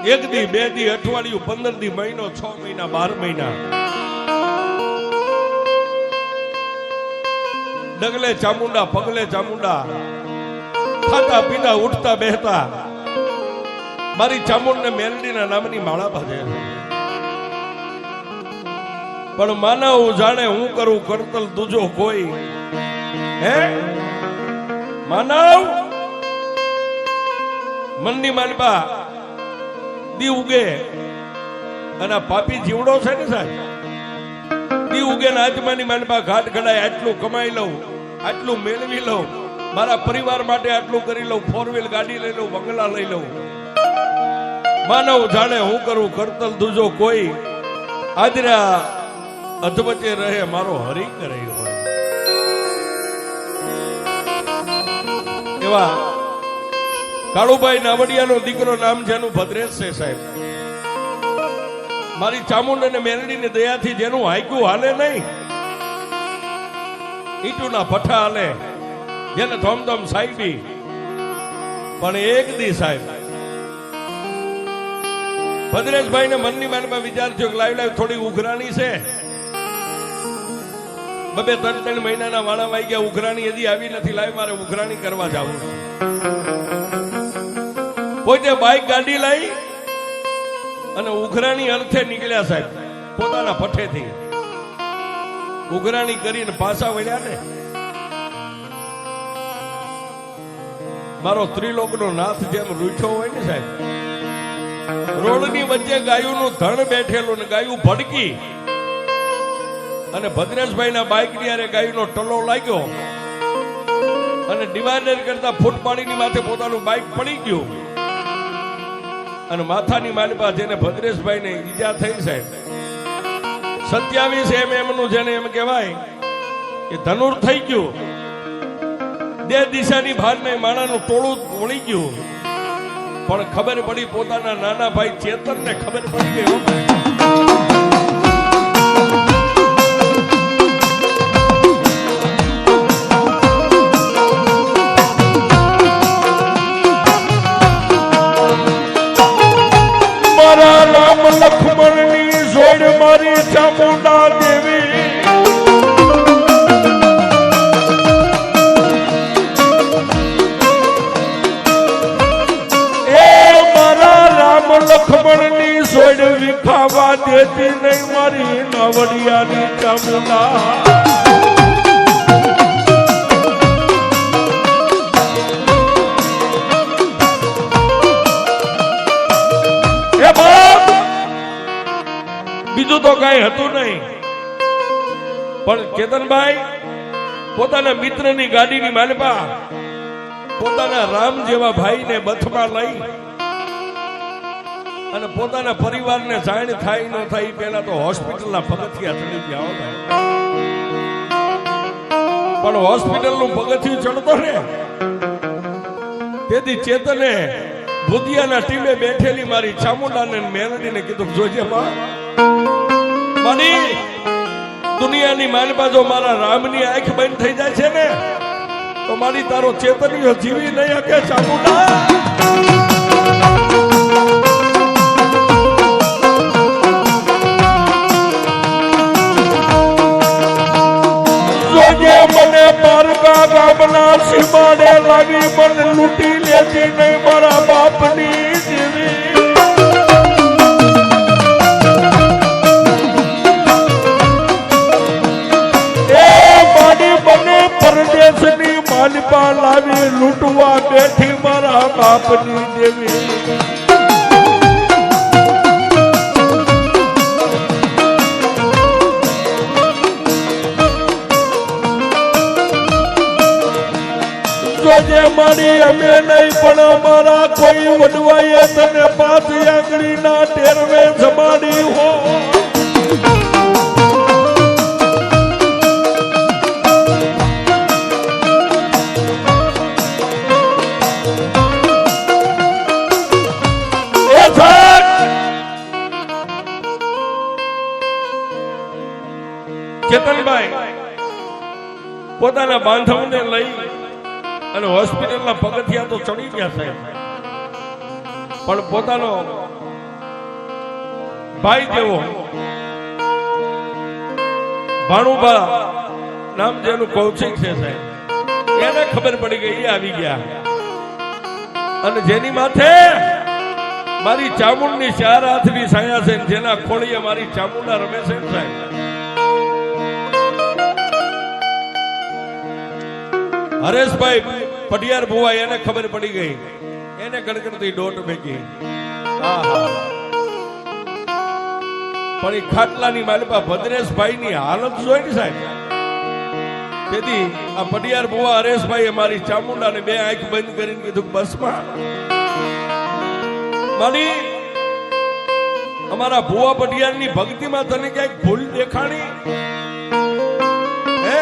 એક દી, બે દી, અઠવાડિયું, 15 દી, મહિનો, 6 મહિના, 12 મહિના ડગલે ચામુંડા, પગલે ચામુંડા, ખાતા પીતા, ઉઠતા બેહતા મારી ચામુંડ ને મેલડીના નામની માળા બાંધે. પણ માનવ જાણે હું કરું કરતલ તુજો કોઈ. હે માનવ મનની માલપા દી ઉગે અને પાપી જીવડો છે ને સાહેબ, દી ઉગે ને આત્માની માલપા ઘાટ ઘડાય, આટલું કમાઈ લઉં, આટલું મેળવી લઉં, મારા પરિવાર માટે આટલું કરી લઉં, 4 વ્હીલ ગાડી લઈ લઉં, બંગલા લઈ લઉં. માનવ જાણે હું કરું કરતલ દૂજો કોઈ, આજરા અધવચ્ચે રહે મારો હરી કરે હોય. એવા કાળુભાઈ નાવડિયાનો દીકરો નામ જેનું ભદ્રેશ છે સાહેબ. મારી ચામુંડ અને મેરડીની દયાથી જેનું હાઈકું હાલે નહીં, ઈટુના ભઠ્ઠા હાલે, જેને ધોમધોમ સાહેબી. પણ એક દી સાહેબ ભદ્રેશભાઈ ને મનની માનમાં વિચાર થયો કે લાઈવ થોડી ઉઘરાણી છે. 2-3 મહિનાના વાળા વાઈ ગયા, ઉઘરાણી હજી આવી નથી, લાઈવ મારે ઉઘરાણી કરવા જવું. પોતે બાઇક ગાડી લાવી અને ઉઘરાણી અર્થે નીકળ્યા સાહેબ, પોતાના ભઠ્ઠેથી ઉઘરાણી કરીને પાછા વળ્યા ને. મારો ત્રિલોકનો નાથ જેમ રૂઠ્યો હોય ને સાહેબ, રોડની વચ્ચે ગાયુંનું ધણ બેઠેલું ને ગાયું ભડકી અને ભદ્રેશભાઈ ના બાઇક ની આરે ગાયુંનો ટલો લાગ્યો અને ડિવાઈડર કરતા ફૂટ પાડીની માથે પોતાનું બાઇક પડી ગયું અને માથાની માલપા જેને ભદ્રેશભાઈ ને ઈજા થઈ સાહેબ, 27 MM નું જેને એમ કહેવાય કે ધનુર થઈ ગયું. 2 દિશાની ભાનમાં માણાનું ટોળું વળી ગયું. પણ ખબર પડી પોતાના નાના ભાઈ ચેતન ને ખબર પડી ગઈ. મારા રામ લક્ષ્મણની જોડ મારી ચામુંડા દેવી, લક્ષ્મણની સોડ વિખાવા દેતી નહીં મારી નાવડિયાની ચામુંડા. એ બાપ બીજું તો કઈ હતું નહીં, પણ કેતનભાઈ પોતાના મિત્રની ગાડીની માલપા પોતાના રામ જેવા ભાઈને બથમાં લઈ અને પોતાના પરિવારને જાણ થાય ન થાય પહેલા તો હોસ્પિટલના પગથિયા ચડી ગયા હતા. પણ હોસ્પિટલનું પગથિયું ચડતો ને તેથી ચેતને ભૂતિયાના ટીમે બેઠેલી મારી ચામુંડાને મેલડીને કીધું, જોજે મારી દુનિયાની માલપા જો મારા રામની આંખ બંધ થઈ જાય છે ને તો મારી તારો ચેતનીઓ જીવી નહીં શકે ચામુંડા. મને પારકા ગામના સીમાડે લાવી મને લૂંટી લેતી નહીં મારા બાપની દેવી. એ મારી મને પરદેશની માલપા લાવી લૂંટવા બેઠી મારા બાપની દેવી. મારી અમે નહીં પણ અમારા કોઈ વડવાએ તને 5 આંગળીના ટેરવે જમાડી હો. કેતનભાઈ પોતાના બાંધવને લઈ અને હોસ્પિટલના પગથિયા તો ચડી ગયા સાહેબ, પણ પોતાનો ભાઈ જેવો ભાણુભા નામ જેનું કૌશિક છે સાહેબ, એને ખબર પડી ગઈ, એ આવી ગયા. અને જેની માથે મારી ચામુંડની 4 હાથની છાયા છે, જેના ખોળીએ મારી ચામુંડા રમે છે સાહેબ. હરેશભાઈ પઢિયાર ભુવા, એને ખબર પડી ગઈ, એને ગણગણતી દોટ ભેગી. પણ એ ખાટલાની માલિપા ભદ્રેશભાઈ ની હાલત જોઈ ને સાહેબ. તેથી આ પઢિયાર ભુવા હરેશભાઈ મારી ચામુંડા ને 2 આંખ બંધ કરીને કીધું, બસમાં મારી અમારા ભુવા પઢિયાર ની ભક્તિમાં તને ક્યાંક ભૂલ દેખાણી હે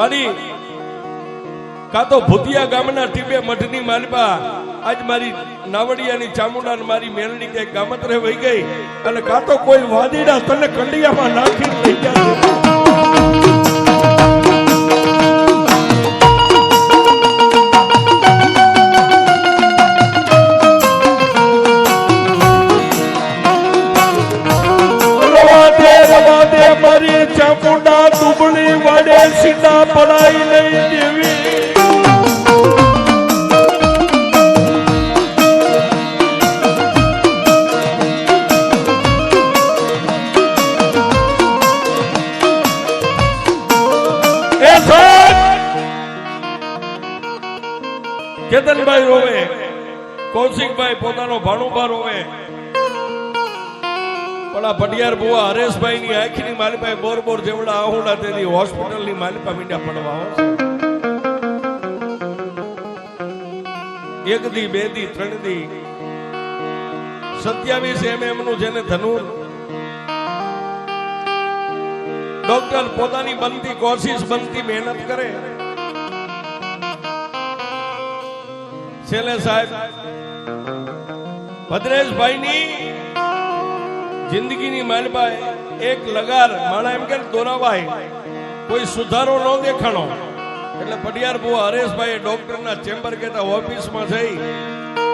મારી? કા તો ભૂતિયા ગામના ટીબે મઠની માલિપા આજ મારી નાવડિયાની ચામુંડા ને મારી મેલડી કે ગામત્રે વહી ગઈ, અને કા તો કોઈ વાદીડા તને કંડિયામાં નાખી લઈ ગયા. મારી ચામુંડા દુબળી વાડે સીધા પડાઈ લઈ દેવી. કેતનભાઈ રોવે, કૌશિકભાઈ પોતાનો ભાણુભા રોવે, પણ આ પઢિયાર ભુવા હરેશભાઈ ની આંખની માલિપાએ બોર જેવડા આહુડા તેની હોસ્પિટલ ની માલિપા મીંડા પડવા. 1 દી 2 દી 3 દી 27 mm નું જેને ધનુર ડોક્ટર પોતાની બનતી કોશિશ બનતી મહેનત કરે. છેલ્લે સાહેબ ભદ્રેશભાઈ ની જિંદગીની માલબાઈ એક લગાર માણા એમ કે દોરાવાય, કોઈ સુધારો ન દેખાણો. એટલે પઢિયાર ભુવા હરેશભાઈ ડોક્ટરના ચેમ્બર કેતા ઓફિસમાં જઈ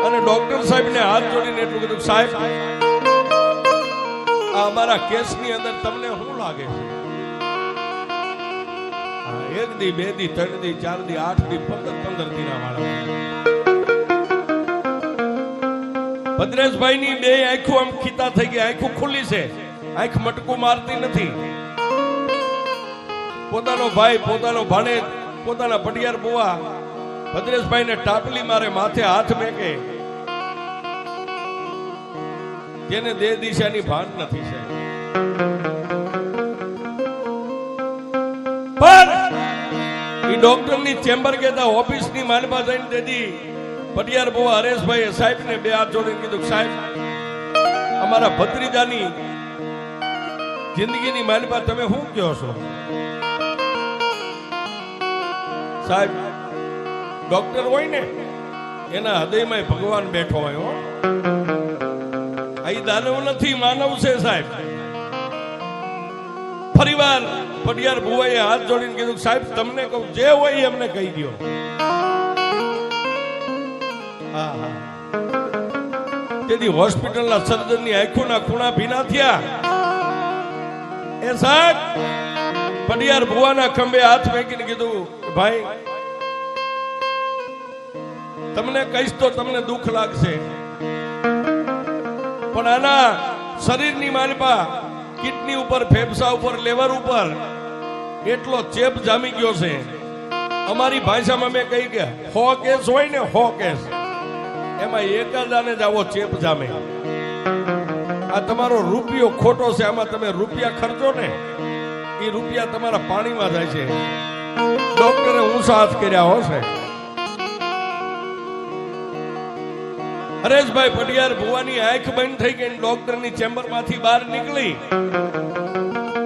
અને ડોક્ટર સાહેબને હાથ જોડીને એટલું કીધું, સાહેબ આ અમારા કેસની અંદર તમને શું લાગે છે? 1 દી 2 દી 3 દી 4 દી 8 દી 15 દીના વાળા. ભદ્રેશભાઈ ની 2 આંખો આમ ખીતા થઈ ગઈ, આંખો ખુલ્લી છે, આંખ મટકું મારતી નથી. પોતાનો ભાઈ, પોતાનો ભાણેજ, પોતાના પઢિયાર ભુવા ભદ્રેશભાઈ ને ટાપલી મારે, માથે હાથ મેકે, જેને 2 દિશાની ભાન નથી છે. પણ એ ડોક્ટર ની ચેમ્બર કેતા ઓફિસ ની માલમાં જઈને દેદી પઢિયાર ભુવા હરેશભાઈ સાહેબ ને 2 હાથ જોડીને કીધું, સાહેબ અમારા ભત્રીજાની જિંદગીની માલિપા તમે શું કહો છો? સાહેબ ડોક્ટર હોય ને એના હૃદયમાં ભગવાન બેઠો હોય. આ દાનવ નથી, માનવ છે સાહેબ. ફરીવાર પઢિયાર ભુવાએ હાથ જોડીને કીધું, સાહેબ તમને કહું જે હોય એમને કહી દો. તેથી હોસ્પિટલના સર્જનની આંખોના ખૂણા ભીના થયા. એ સાહેબ પઢિયાર ભુવાના ખંભે હાથ મેકીને કીધું, ભાઈ તમને કહીશ તો તમને દુઃખ લાગશે, પણ આના શરીરની માલિપા કિડની ઉપર, ફેફસા ઉપર, લેવર ઉપર એટલો ચેપ જામી ગયો છે. અમારી ભાષામાં મેં કહી ગયા 100 કેસ હોય ને 100 કેસ, એમાં એકાદાને જ આવો ચેપ જામે. આ તમારો રૂપિયો ખોટો છે, આમાં તમે રૂપિયા ખર્ચો ને એ રૂપિયા તમારા પાણીમાં જાય છે. ડોક્ટરે ઊંચા હાથ કર્યા હશે. હરેશભાઈ પઢિયાર ભુવાની આંખ બંધ થઈ ગઈ, ડોક્ટરની ચેમ્બર માંથી બહાર નીકળી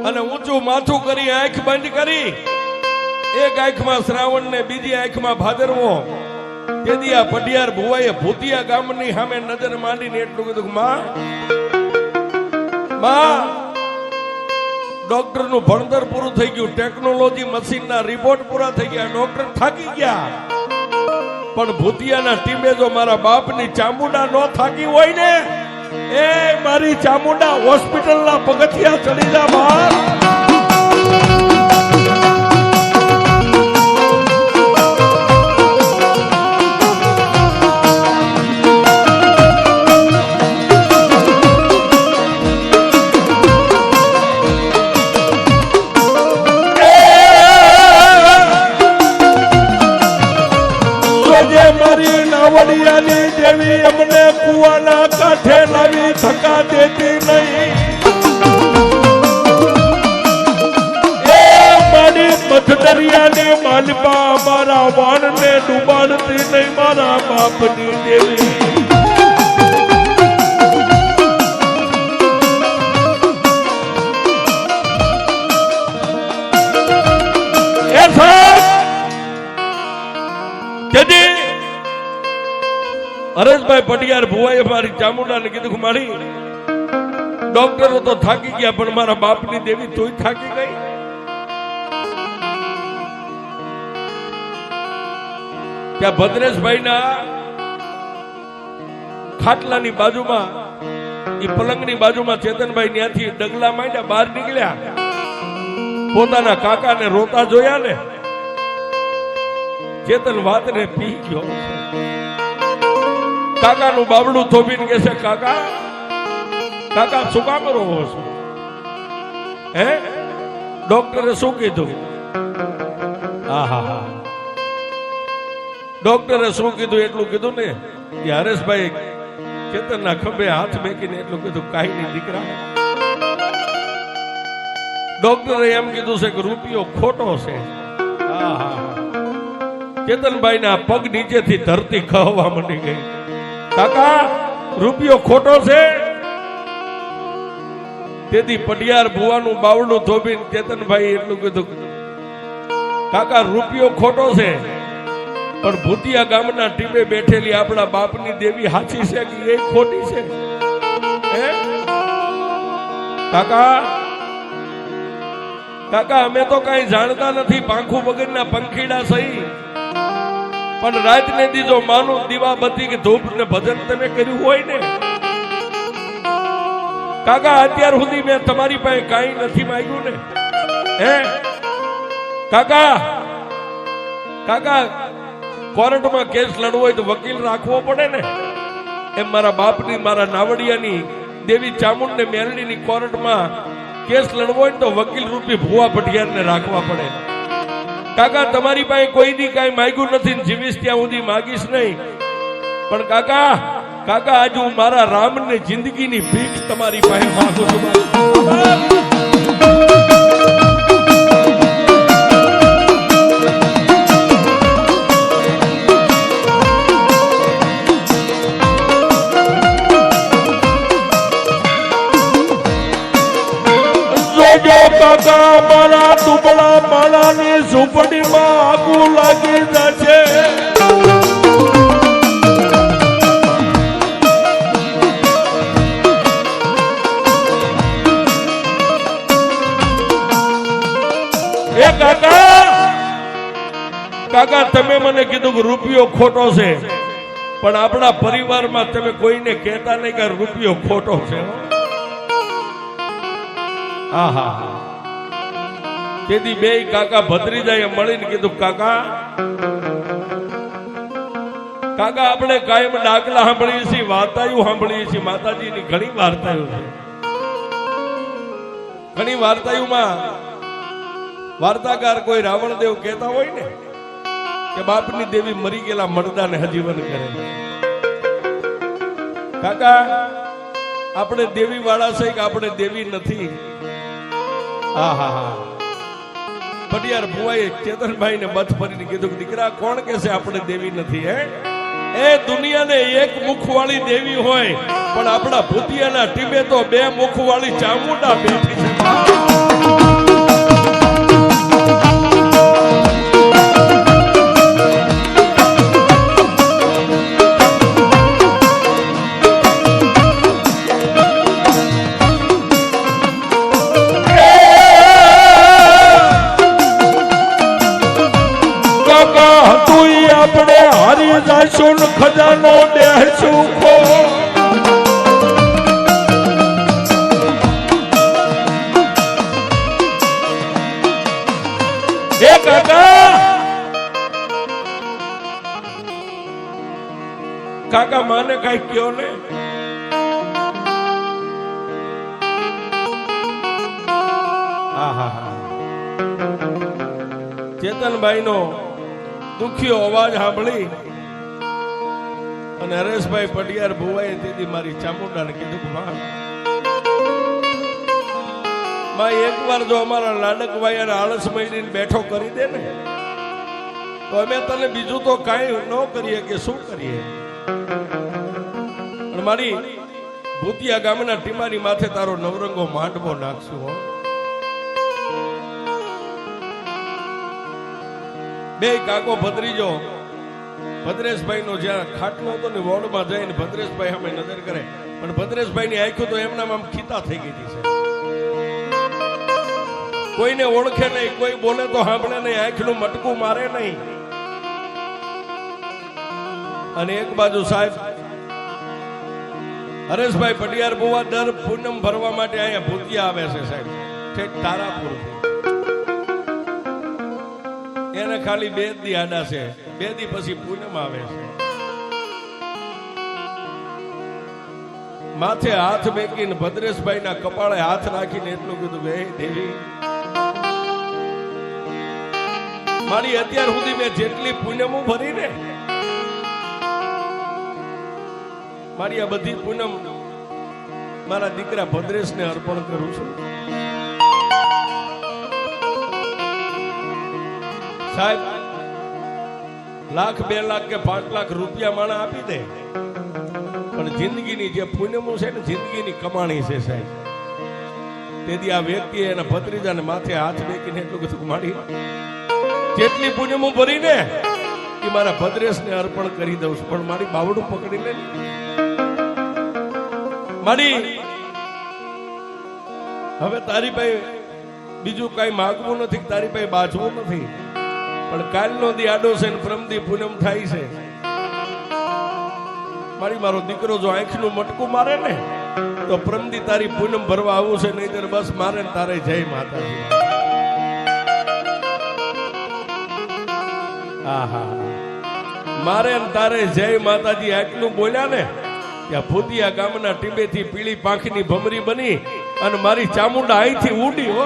અને ઊંચું માથું કરી આંખ બંધ કરી. એક આંખમાં શ્રાવણ ને બીજી આંખમાં ભાદરવો. તેથી આ પઢિયાર ભુવાએ ભૂતિયા ગામની સામે નજર માંડીને એટલું કીધું, માં ડોક્ટર નું ભણતર પૂરું થઈ ગયું, ટેકનોલોજી મશીનના રિપોર્ટ પૂરા થઈ ગયા, ડોક્ટર થાકી ગયા, પણ ભૂતિયાના ટીમે જો મારા બાપની ચામુંડા ન થાકી હોય ને એ મારી ચામુંડા હોસ્પિટલના પગથિયા ચડી જા બહાર. નાવડિયાની દેવી અમને કુવાના કાંઠે લાવી થકા દેતી નહીં. એ મારી મધદરિયાની માલપા મારા વાણને ડૂબાડતી નહીં મારા બાપની દેવી. એ સાહેબ હરેશભાઈ પટિયાર ભુવાએ મારી ચામુંડાને કીધું કે મારી ડોક્ટરો તો થાકી ગયા પણ મારા બાપની દેવી તોય થાકી ગઈ. ત્યાં ભદ્રેશભાઈના ખાટલાની બાજુમાં એ પલંગની બાજુમાં ચેતનભાઈ ત્યાંથી ડગલા માંડ્યા બહાર નીકળ્યા. પોતાના કાકાને રોતા જોયા ને ચેતન વાતને પી ગયો. કાકાનું બાબડું થોભીને કહે છે કાકા કાકા શું કામ રોવો છો? હે ડોક્ટરે શું કીધું? આહા ડોક્ટરે શું કીધું એટલું કીધું ને કે હરેશભાઈ ચેતનના ખભે હાથ મેકીને એટલું કીધું કાંઈ નહીં દીકરા. ડોક્ટરે એમ કીધું છે કે રૂપિયો ખોટો છે. ચેતનભાઈ ના પગ નીચેથી ધરતી ખહવા માંડી ગઈ. કાકા રૂપિયો ખોટો છે. તેથી પટિયાર ભુવાનું બાવડું થોભીને ચેતનભાઈ એટલું કીધું કાકા રૂપિયો ખોટો છે પણ ભૂતિયા ગામના ટીમે બેઠેલી આપણા બાપની દેવી હાચી છે કે એ ખોટી છે? કાકા કાકા અમે તો કઈ જાણતા નથી, પાંખું વગરના પંખીડા સહી, પણ રાત ને દીજો માનું દીવાબત્તી કે ધૂપ ને ભજન તમે કર્યું હોય ને કાકા અત્યાર સુધી મેં તમારી પાસે કઈ નથી માંગ્યું ને. હે કાકા કાકા કોર્ટમાં કેસ લડવો હોય તો વકીલ રાખવો પડે ને. એમ મારા બાપની મારા નાવડિયાની દેવી ચામુંડને મેરડીની કોર્ટમાં કેસ લડવો હોય તો વકીલ રૂપી ભુવા પટિયારને રાખવા પડે. કાકા તમારી પાસે કોઈની કાંઈ માંગ્યું નથી, જીવીશ ત્યાં સુધી માગીશ નહીં, પણ કાકા કાકા આજ હું મારા રામને જિંદગીની ભીખ તમારી પાસે માંગુ છું. કાકા મારા દુબળા માળાની ઝૂંપડીમાં આગું લાગી જશે. એ કાકા કાકા તમે મને કીધું કે રૂપિયો ખોટો છે, પણ આપણા પરિવારમાં તમે કોઈને કહેતા નહીં કે રૂપિયો ખોટો છે. તેથી બે કાકા ભત્રીજાએ મળીને કીધું કાકા કાકા આપણે કાયમ ડાકલા સાંભળીએ છીએ, વાર્તાઓ સાંભળીએ છીએ, માતાજીની ઘણી વાર્તાઓ છે. ઘણી વાર્તાઓમાં વાર્તાકાર કોઈ રાવણદેવ કહેતા હોય ને કે બાપની દેવી મરી ગયેલા મરદાને હજીવન કરે. કાકા આપણે દેવી વાળા છે કે આપણે દેવી નથી? પટિયાર ભુવાએ ચેતનભાઈ ને મત ફરીને કીધું કે દીકરા કોણ કે છે આપણે દેવી નથી? હે એ દુનિયાને એક મુખ વાળી દેવી હોય, પણ આપણા ભૂતિયાના ટીમે તો બે મુખ વાળી ચામુંડા બેઠી છે. આપણે હારી જાશું ખજાનો દેશું ખો. કાકા માને કઈ કયો ને. ચેતનભાઈ નો દુખિયો અવાજ સાંભળી અને હરેશભાઈ પટિયાર ભુવાએ તેથી મારી ચામુંડાને કીધું, માં એકવાર જો અમારા લાડકભાઈ અને આળસ મહિને બેઠો કરી દે ને તો અમે તને બીજું તો કાંઈ ન કરીએ કે શું કરીએ. મારી ભૂતિયા ગામના ટીમારી માથે તારો નવરંગો માંડવો નાખશું. હો બે કાકો ભદ્રીજો ભદ્રેશભાઈ નો જ્યાં ખાટલો હતો ને વોર્ડમાં જઈને ભદ્રેશભાઈ સામે નજર કરે, પણ ભદ્રેશભાઈ ની આંખો તો એમના આમ ખીતા થઈ ગઈ હતી. કોઈને ઓળખે નહીં, કોઈ બોલે તો સાંભળે નહીં, આંખનું મટકું મારે નહીં. અને એક બાજુ સાહેબ હરેશભાઈ પટિયાર બુવા દર પૂનમ ભરવા માટે અહીંયા ભૂતિયા આવે છે સાહેબ, ઠેક તારાપુર. એને ખાલી 2 દી આડા છે, 2 દી પછી પૂનમ આવે છે. માથે હાથ મેકીને ભદ્રેશભાઈ ના કપાળે હાથ રાખીને એટલું કીધું, હે દેવી, મારી અત્યાર સુધી મેં જેટલી પૂનમો ભરી ને, મારી આ બધી પૂનમ મારા દીકરા ભદ્રેશને અર્પણ કરું છું. સાહેબ, લાખ 2 લાખ કે 5 લાખ રૂપિયા માણા આપી દે, પણ જિંદગીની જે પૂનમો છે ને, જિંદગીની કમાણી છે સાહેબ. તેથી આ વ્યક્તિએ એના ભત્રીજાને માથે હાથ મેકીને એટલું કીધું, મારી જેટલી પૂનમો ભરીને એ મારા ભદ્રેશને અર્પણ કરી દઉં છું, પણ મારી બાવડું પકડી લે. મારી હવે તારી પાસે બીજું કઈ માગવું નથી, તારી પાસે બાજવું નથી, પણ કાલનો દી આડો છે ને પ્રમદી પૂનમ થાય છે. મારી મારો દીકરો જો આંખનું મટકું મારે ને તો પ્રમદી તારી પૂનમ ભરવા આવું છે, નહીં બસ મારે ને તારે જય માતાજી. મારે ને તારે જય માતાજી આટલું બોલ્યા ને ત્યાં ભૂતિયા ગામના ટીબેથી પીળી પાંખની ભમરી બની અને મારી ચામુંડા અહીંથી ઉડી. હો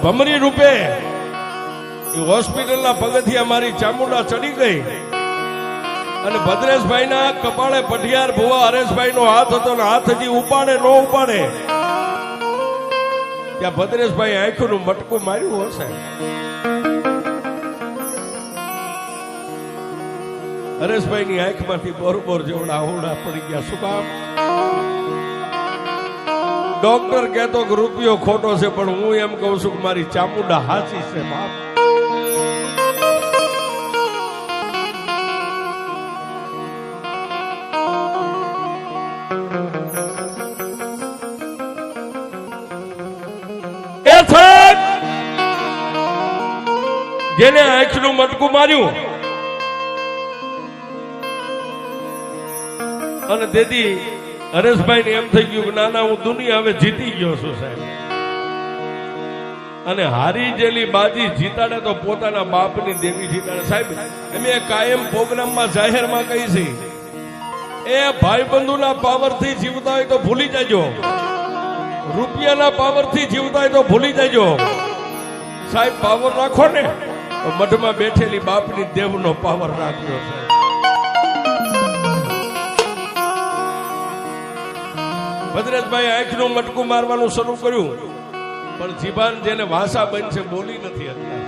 ભમરી રૂપે હોસ્પિટલના પગથિયા મારી ચામુંડા ચડી ગઈ અને ભદ્રેશભાઈ ના કપાળે પઢિયાર ભુવા હરેશભાઈ નો હાથ હતો ને હાથ હજી ઉપાડે ન ઉપાડે ત્યાં ભદ્રેશભાઈ આંખનું મટકું માર્યું હશે. હરેશભાઈ ની આંખમાંથી બોરબોર જેવડા આવડા પડી ગયા. શું કામ? ડોક્ટર કહેતો કે રૂપિયો ખોટો છે, પણ હું એમ કહું છું કે મારી ચામુંડા હાચી છે બાપ. જેને આંખનું મટકું માર્યું અને તેથી હરેશભાઈ ને એમ થઈ ગયું કે ના હું દુનિયા હવે જીતી ગયો છું સાહેબ. અને હારી જેલી બાજી જીતાડે તો પોતાના બાપની દેવી જીતાડે સાહેબ. અમે કાયમ પ્રોગ્રામમાં જાહેરમાં કહી છે, એ ભાઈબંધુના પાવરથી જીવતા હોય તો ભૂલી જજો, રૂપિયાના પાવરથી જીવતા હોય તો ભૂલી જજો સાહેબ. પાવર રાખો ને તો મઠમાં બેઠેલી બાપની દેવનો પાવર રાખ્યો છે. ભદ્રેશભાઈ આંખનું મટકું મારવાનું શરૂ કર્યું, પણ જીભાન જેને ભાષા બનશે બોલી નથી અત્યાર.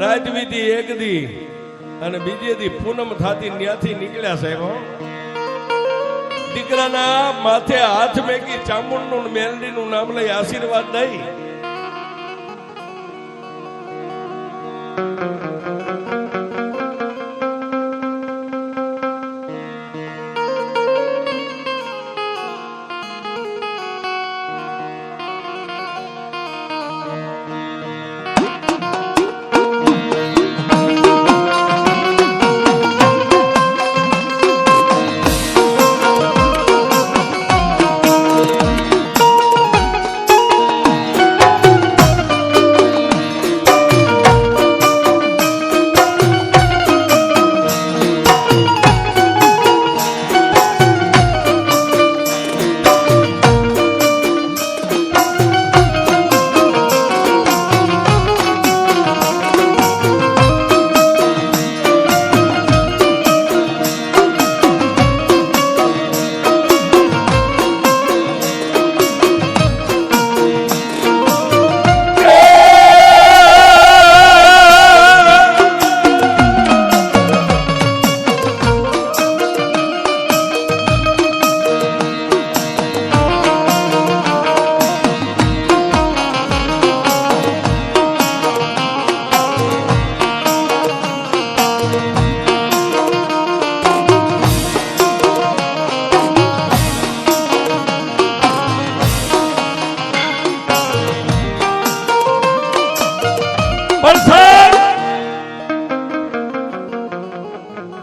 રાજવીતી એક દી અને બીજે દી પૂનમ થાતી ન્યાથી નીકળ્યા સાહેબ. દીકરાના માથે હાથ મેકી ચામુંડનું મેલડીનું નામ લઈ આશીર્વાદ દઈ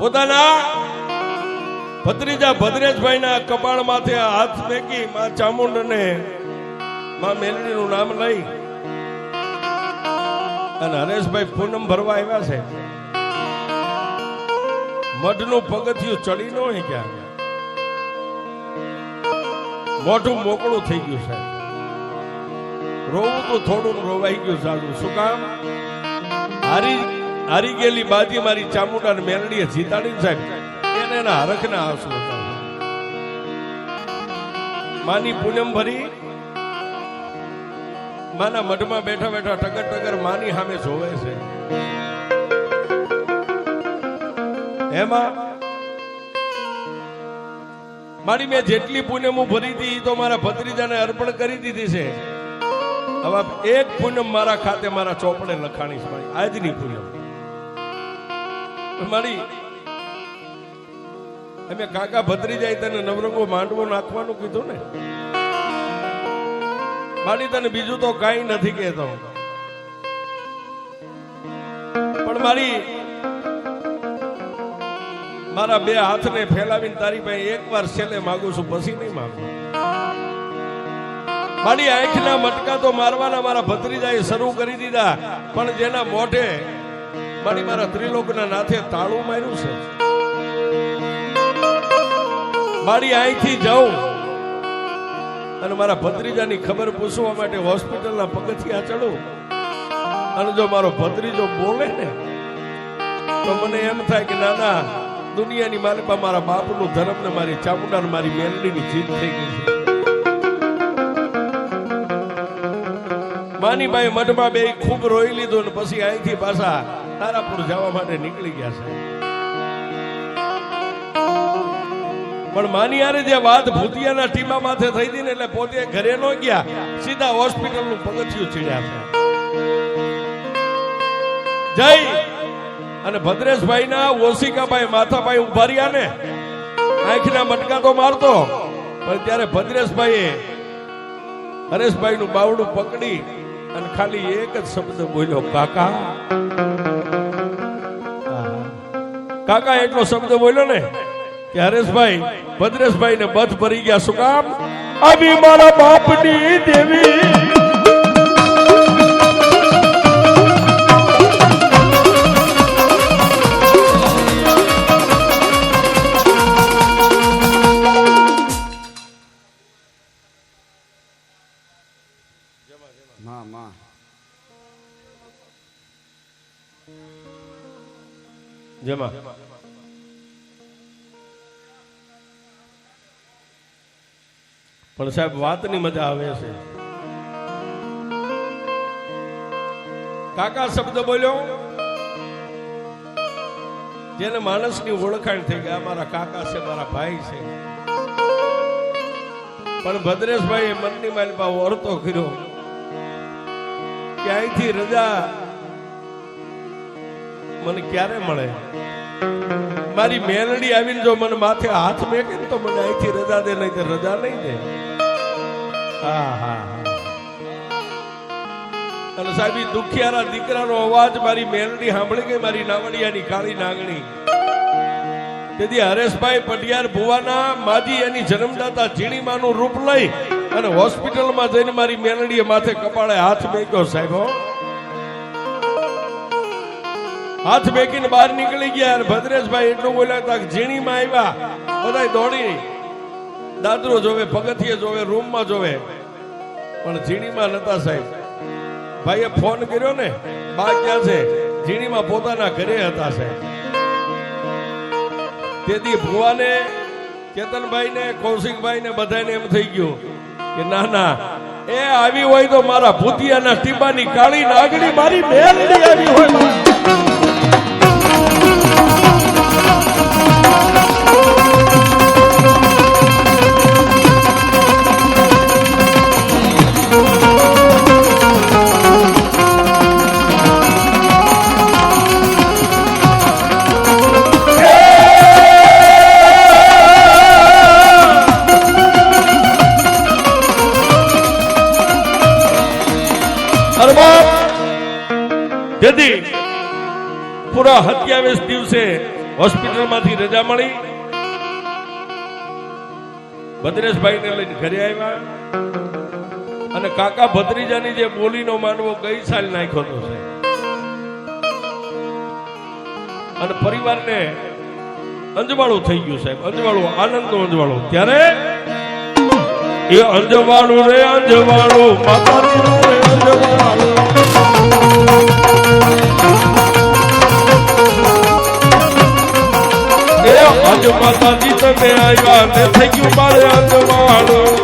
પોતાના ભત્રીજા ભદ્રેશભાઈ ના કપાળ માથે હાથ ફેંકી માં ચામુંડ અને માં મેલડી નું નામ લઈ અને હરેશભાઈ પૂનમ ભરવા આવ્યા છે. મઢનું પગથિયું ચડી ન હોય ક્યાં મોઢું મોકળું થઈ ગયું સાહેબ. રોવું તો થોડું રોવાઈ ગયું સારું. શું કામ? હારી ગયેલી બાજી મારી ચામુંડા મેલડીએ જીતાડી સાહેબ. એને એના હરખના આંસુ હતા. માની પૂનમ ભરી માના મઢમાં બેઠા બેઠા ટગર ટગર માની સામે જોવે છે. એમાં મારી મેં જેટલી પૂનમ ભરી હતી તો મારા ભત્રીજાને અર્પણ કરી દીધી છે. હવે એક પૂનમ મારા ખાતે મારા ચોપડે લખાણી છે. મારી આજની પૂનમ મારી અમે કાકા ભત્રીજાએ તને નવરંગો માંડવો નાખવાનું કીધું ને. મારી તને બીજું તો કઈ નથી કહેતો, પણ મારા બે હાથને ફેલાવીને તારી પાસે એકવાર છેલ્લે માંગુ છું, પછી નહીં માંગુ. મારી આંખના મટકા તો મારવાના મારા ભત્રીજાએ શરૂ કરી દીધા, પણ જેના મોઢે મારા ત્રિલોકના નાથે તાળું માર્યું છે. મારી અહીંથી જાઉં અને મારા ભત્રીજાની ખબર પૂછવા માટે હોસ્પિટલના પગથિયા ચડું, અને જો મારો ભત્રીજો બોલે ને તો મને એમ થાય કે નાના દુનિયાની માલિપા મારા બાપનું ધર્મ ને મારી ચામુંડા ને મારી મેલડીની જીત થઈ ગઈ છે. માની બાઈ મઢમાં બે ખૂબ રોઈ લીધું ને પછી અહીંથી પાછા તારાપુર જવા માટે નીકળી ગયા છે. પણ માની યારે જે વાત ભૂતિયાના ટીમા માથે થઈ હતી ને એટલે પોતે ઘરે ન ગયા, સીધા હોસ્પિટલનું પગથિયું ચડ્યા છે. જય અને ભદ્રેશભાઈ ના ઓશિકાભાઈ માથાભાઈ ઉભા રહ્યા ને, આંખના મટકા તો મારતો, પણ ત્યારે ભદ્રેશભાઈએ હરેશભાઈ નું બાવડું પકડી અને ખાલી એક જ શબ્દ બોલ્યો, કાકા. કાકા એટલો શબ્દ બોલ્યો ને કે હરેશભાઈ ભદ્રેશભાઈ ને બધ ભરી ગયા. શું કામ? આવી મારા બાપની દેવી. જેમાં પણ સાહેબ વાતની મજા આવે છે. કાકા શબ્દ બોલ્યો જેને માણસની ઓળખાણ થઈ ગઈ, મારા કાકા છે, મારા ભાઈ છે. પણ ભદ્રેશભાઈ મનની માલિપા વર્તો કર્યો કે અહીંથી રજા મને ક્યારે મળે? મારી મેલડી આવીને જો મને માથે હાથ મેકે ને તો મને અહીંથી રજા દે, નહીં તો રજા નહીં દે. હા હા. અને સાહેબ દુખિયારા દીકરાનો અવાજ મારી મેલડી સાંભળી ગઈ, મારી નાવડિયાની કાળી નાગણી. તેથી હરેશભાઈ પટિયાર ભુવાના માજી એની જન્મદાતા ઝીણીમાનું રૂપ લઈ અને હોસ્પિટલમાં જઈને મારી મેલડીએ માથે કપાળે હાથ મેક્યો સાહેબ. હાથ મેકીને બહાર નીકળી ગયા. ભદ્રેશભાઈ એટલું બોલ્યા હતા કે ઝીણીમાં આવ્યા, બધા દોડી દાદરો જોવે, પગથિયે જોવે, રૂમમાં જોવે, પણ ઝીણીમાં નતા સાહેબ. ભાઈએ ફોન કર્યો ને, બા ક્યાં છે? ઝીણીમાં પોતાના ઘરે હતા સાહેબ. તેથી ભુવાને, કેતનભાઈ ને, કૌશિકભાઈ ને બધાને એમ થઈ ગયું કે ના ના, એ આવી હોય તો મારા ભૂતિયાના ટીપાની કાળી નાગણી મારી મેલડી આવી હોય. તેથી પૂરા 27 દિવસે હોસ્પિટલમાંથી રજા મળી. ભદ્રેશભાઈ ને લઈને ઘરે આવ્યા અને કાકા ભત્રીજાની જે બોલીનો માનવો ગઈ સાલ નાખ્યો હતો સાહેબ. અને પરિવારને અંજવાળું થઈ ગયું સાહેબ. અંજવાળું, આનંદનું અંજવાળું. ત્યારે એ અંજવાળું રે અંજવાળું, માતાજી રે અંજવાળું. અંજ માતાજી તમે આવ્યા ને થઈ ગયું મારે અંજવાળું.